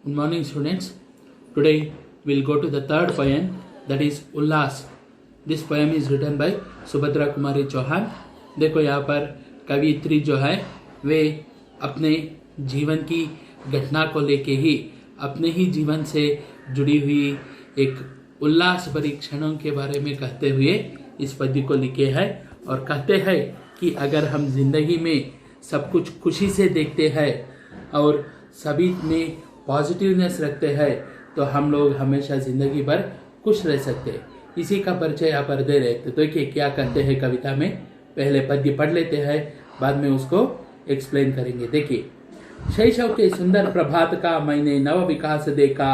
Good morning, students. Today we'll go to the third poem, that is Ullas. This poem is written by Subhadra Kumari Chauhan. देखो यहाँ पर कवियत्री जो है वे अपने जीवन की घटना को लेके ही अपने ही जीवन से जुड़ी हुई एक उल्लास भरी क्षणों के बारे में कहते हुए इस पद्य को लिखे हैं और कहते हैं कि अगर हम जिंदगी में सब कुछ खुशी से देखते हैं और सभी में पॉजिटिवनेस रखते हैं तो हम लोग हमेशा जिंदगी भर खुश रह सकते हैं. इसी का परिचय यहाँ पर दे रहे. तो देखिए क्या कहते हैं कविता में. पहले पद्य पढ़ लेते हैं, बाद में उसको एक्सप्लेन करेंगे. देखिए, शैशव के सुंदर प्रभात का मैंने नव विकास देखा,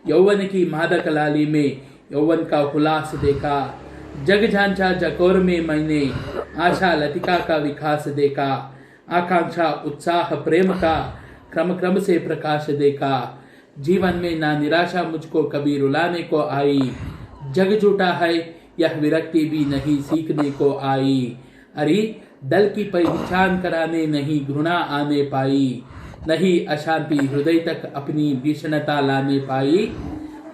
यौवन की मादक लाली में यौवन का हुलास देखा, जग झांझा जकोर में मैंने आशा लतिका का विकास देखा, आकांक्षा उत्साह प्रेम का क्रम क्रम से प्रकाश देखा, जीवन में ना निराशा मुझको कभी रुलाने को आई, जग झूठा है यह विरक्ति भी नहीं सीखने को आई, अरे दल की पहचान कराने नहीं घृणा आने पाई, नहीं अशांति हृदय तक अपनी भीषणता लाने पाई,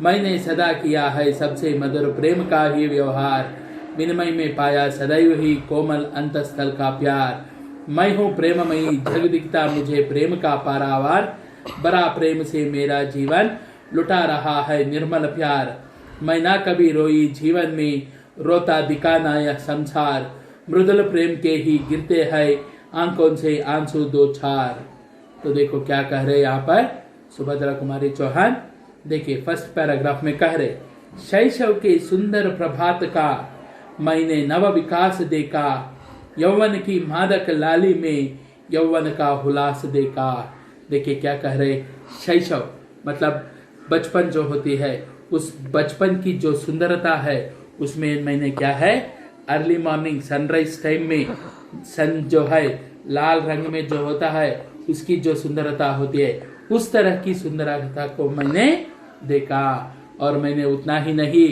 मैंने सदा किया है सबसे मधुर प्रेम का ही व्यवहार, विनिमय में पाया सदैव ही कोमल अंतस्थल का प्यार, मैं हूँ प्रेममयी जग दिखता मुझे प्रेम का पारावार, बड़ा प्रेम से मेरा जीवन लुटा रहा है निर्मल प्यार, मैं ना कभी रोई जीवन में रोता दिखाना यह संसार, मृदुल प्रेम के ही गिरते हैं आंखों से आंसू दो छार. तो देखो क्या कह रहे यहाँ पर सुभद्रा कुमारी चौहान. देखिए फर्स्ट पैराग्राफ में कह रहे, शैशव के सुंदर प्रभात का मैंने नव विकास देखा, यौवन की मादक लाली में यौवन का हुलास देखा. देखिए क्या कह रहे, शैशव मतलब बचपन जो होती है, उस बचपन की जो सुंदरता है उसमें मैंने क्या है, अर्ली मॉर्निंग सनराइज टाइम में सन जो है लाल रंग में जो होता है उसकी जो सुंदरता होती है, उस तरह की सुंदरता को मैंने देखा. और मैंने उतना ही नहीं,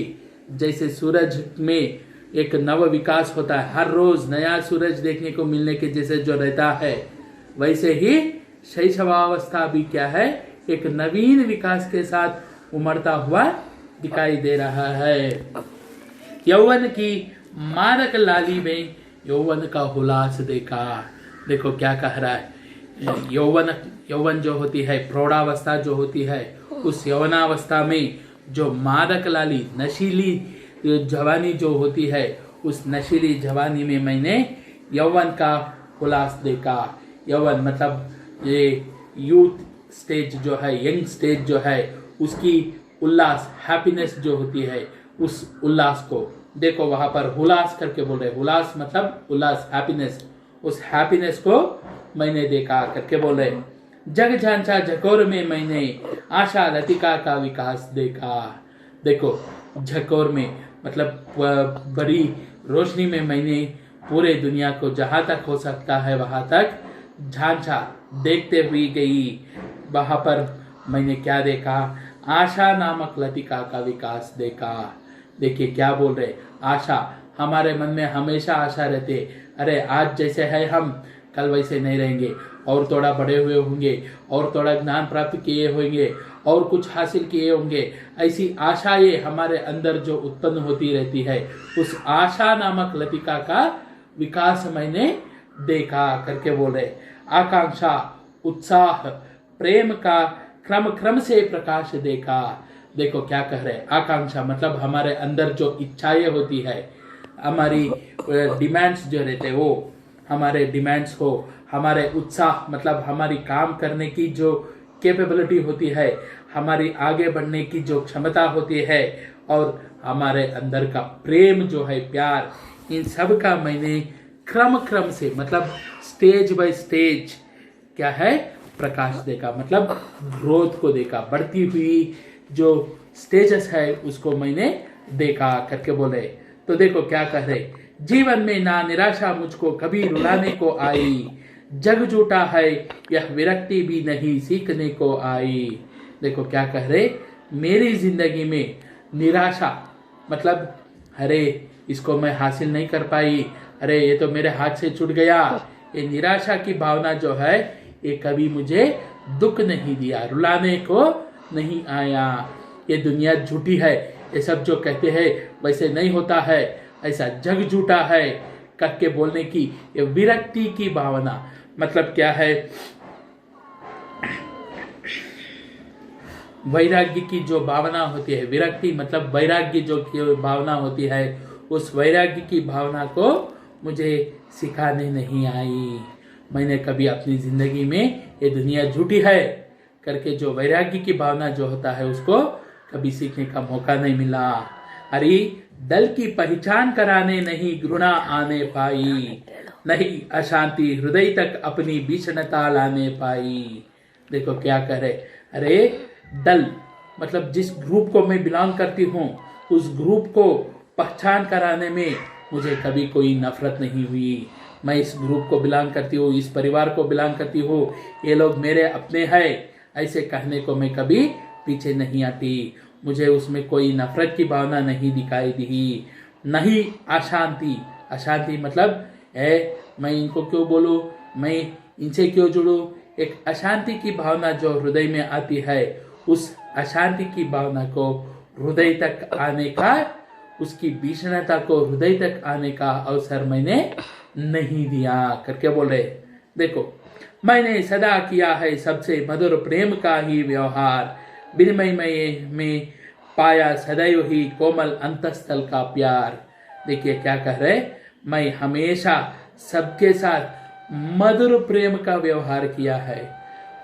जैसे सूरज में एक नव विकास होता है, हर रोज नया सूरज देखने को मिलने के जैसे जो रहता है, वैसे ही शैशवावस्था भी क्या है, एक नवीन विकास के साथ उमड़ता हुआ दिखाई दे रहा है. यौवन की मादक लाली में यौवन का हुलास देखा. देखो क्या कह रहा है, यौवन जो होती है, प्रौढ़ावस्था जो होती है, उस यौवनावस्था में जो मादक लाली नशीली जवानी जो होती है, उस नशीली जवानी में मैंने यौवन का हुलास देखा. यौवन मतलब ये यूथ स्टेज जो है, यंग स्टेज जो है, उसकी उल्लास हैप्पीनेस जो होती है, उस उल्लास को देखो वहां पर हुलास करके बोल रहे. हुलास मतलब उल्लास, हैप्पीनेस, उस हैप्पीनेस को मैंने देखा करके बोल रहे. जग झांझा झकोर में मैंने आशा लतिका का विकास देखा. देखो झकोर में मतलब बड़ी रोशनी में मैंने पूरे दुनिया को जहां तक हो सकता है वहां तक झांझा देखते हुई गई. वहां पर मैंने क्या देखा, आशा नामक लतिका का विकास देखा. देखिए क्या बोल रहे, आशा, हमारे मन में हमेशा आशा रहती है, अरे आज जैसे है हम कल वैसे नहीं रहेंगे, और थोड़ा बड़े हुए होंगे, और थोड़ा ज्ञान प्राप्त किए होंगे, और कुछ हासिल किए होंगे. ऐसी आशाएं हमारे अंदर जो उत्पन्न होती रहती है, उस आशा नामक लतिका का विकास मैंने देखा करके बोल रहे. आकांक्षा उत्साह प्रेम का क्रम क्रम से प्रकाश देखा. देखो क्या कह रहे, आकांक्षा मतलब हमारे अंदर जो इच्छाएं होती है, हमारी डिमांड्स जो रहते हैं, वो हमारे डिमांड्स हो, हमारे उत्साह मतलब हमारी काम करने की जो कैपेबिलिटी होती है, हमारी आगे बढ़ने की जो क्षमता होती है, और हमारे अंदर का प्रेम जो है, प्यार, इन सब का मैंने क्रम क्रम से मतलब स्टेज बाय स्टेज क्या है, प्रकाश देखा. मतलब ग्रोथ को देखा, बढ़ती हुई जो स्टेजेस है उसको मैंने देखा करके बोले. तो देखो क्या कह रहे, जीवन में ना निराशा मुझको कभी रुलाने को आई, जग झूठा है यह विरक्ति भी नहीं सीखने को आई. देखो क्या कह रहे, मेरी जिंदगी में निराशा मतलब अरे इसको मैं हासिल नहीं कर पाई, अरे ये तो मेरे हाथ से छूट गया, ये निराशा की भावना जो है ये कभी मुझे दुख नहीं दिया, रुलाने को नहीं आया। ये दुनिया झूठी है, ये सब जो कहते हैं वैसे नहीं होता है, ऐसा जग झूठा है करके बोलने की ये विरक्ति की भावना। मतलब क्या है, वैराग्य की जो भावना होती है, विरक्ति मतलब वैराग्य जो की भावना होती है, उस वैराग्य की भावना को मुझे सिखाने नहीं आई। मैंने कभी अपनी जिंदगी में ये दुनिया झूठी है करके जो वैराग्य की भावना जो होता है उसको कभी सीखने का मौका नहीं मिला। अरे दल की पहचान कराने नहीं घृणा आने पाई, नहीं अशांति हृदय तक अपनी भीषणता लाने पाई। देखो क्या करे, अरे दल मतलब जिस ग्रुप को मैं बिलोंग करती हूँ उस ग्रुप को पहचान कराने में मुझे कभी कोई नफरत नहीं हुई। मैं इस ग्रुप को बिलोंग करती हूँ, इस परिवार को बिलोंग करती हूँ, ये लोग मेरे अपने हैं, ऐसे कहने को मैं कभी पीछे नहीं आती। मुझे उसमें कोई नफरत की भावना नहीं दिखाई दी, नहीं अशांति। अशांति मतलब मैं इनको क्यों बोलूं, मैं इनसे क्यों जुड़ूं, एक अशांति की भावना जो हृदय में आती है, उस अशांति की भावना को हृदय तक आने का, उसकी भीषणता को हृदय तक आने का अवसर मैंने नहीं दिया करके बोल रहे। देखो, मैंने सदा किया है सबसे मधुर प्रेम का ही व्यवहार, विनिमय में पाया सदैव ही कोमल अंतस्थल का प्यार। देखिए क्या कह रहे, मैं हमेशा सबके साथ मधुर प्रेम का व्यवहार किया है।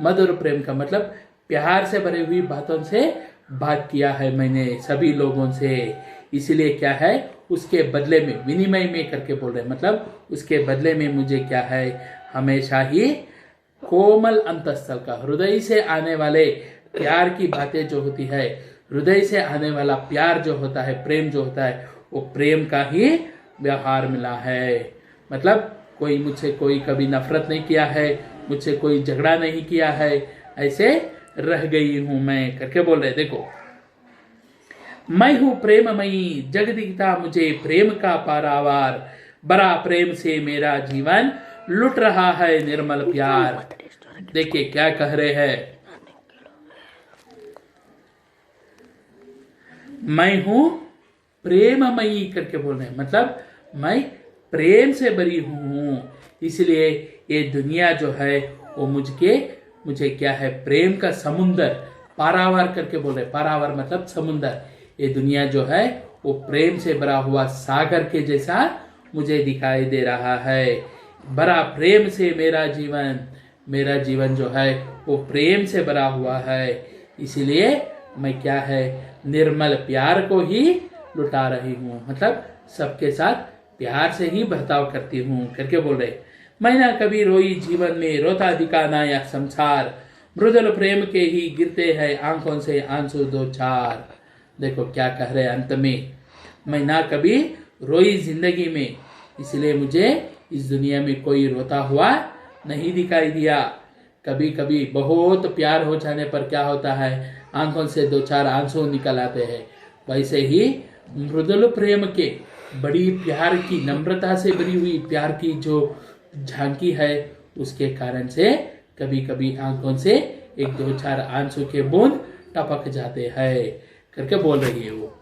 मधुर प्रेम का मतलब प्यार से भरी हुई बातों से बात किया है मैंने सभी लोगों से। इसलिए क्या है, उसके बदले में, विनिमय में करके बोल रहे, मतलब उसके बदले में मुझे क्या है, हमेशा ही कोमल अंतस्थल का, हृदय से आने वाले प्यार की बातें जो होती है, हृदय से आने वाला प्यार जो होता है, प्रेम जो होता है, वो प्रेम का ही व्यवहार मिला है। मतलब कोई मुझसे कोई कभी नफरत नहीं किया है, मुझसे कोई झगड़ा नहीं किया है, ऐसे रह गई हूं मैं करके बोल रहे। देखो, मैं हूं प्रेममयी, जग दिखता मुझे प्रेम का पारावार, बड़ा प्रेम से मेरा जीवन लुट रहा है निर्मल प्यार। देखिए क्या कह रहे हैं, मैं हूं प्रेममयी करके बोल रहे हैं, मतलब मैं प्रेम से भरी हूं, इसलिए ये दुनिया जो है वो मुझे क्या है, प्रेम का समुंदर, पारावार करके बोल रहे। पारावार मतलब समुंदर। ये दुनिया जो है वो प्रेम से भरा हुआ सागर के जैसा मुझे दिखाई दे रहा है। भरा प्रेम से मेरा जीवन जो है वो प्रेम से भरा हुआ है, इसीलिए मैं क्या है, निर्मल प्यार को ही लुटा रही हूँ, मतलब सबके साथ प्यार से ही बर्ताव करती हूँ करके बोल रहे। मैं ना कभी रोई जीवन में, रोता दिखा ना या संसार, मृदुल प्रेम के ही गिरते हैं आंखों से आंसू दो चार। देखो क्या कह रहे अंत में, मैं ना कभी रोई जिंदगी में, इसलिए मुझे इस दुनिया में कोई रोता हुआ नहीं दिखाई दिया। कभी कभी बहुत प्यार हो जाने पर क्या होता है, आंखों से दो चार आंसू निकल आते हैं। वैसे ही मृदुल प्रेम के, बड़ी प्यार की, नम्रता से भरी हुई प्यार की जो झांकी है, उसके कारण से कभी कभी आंखों से एक दो चार आंसू के बूंद टपक जाते हैं करके बोल रही है वो।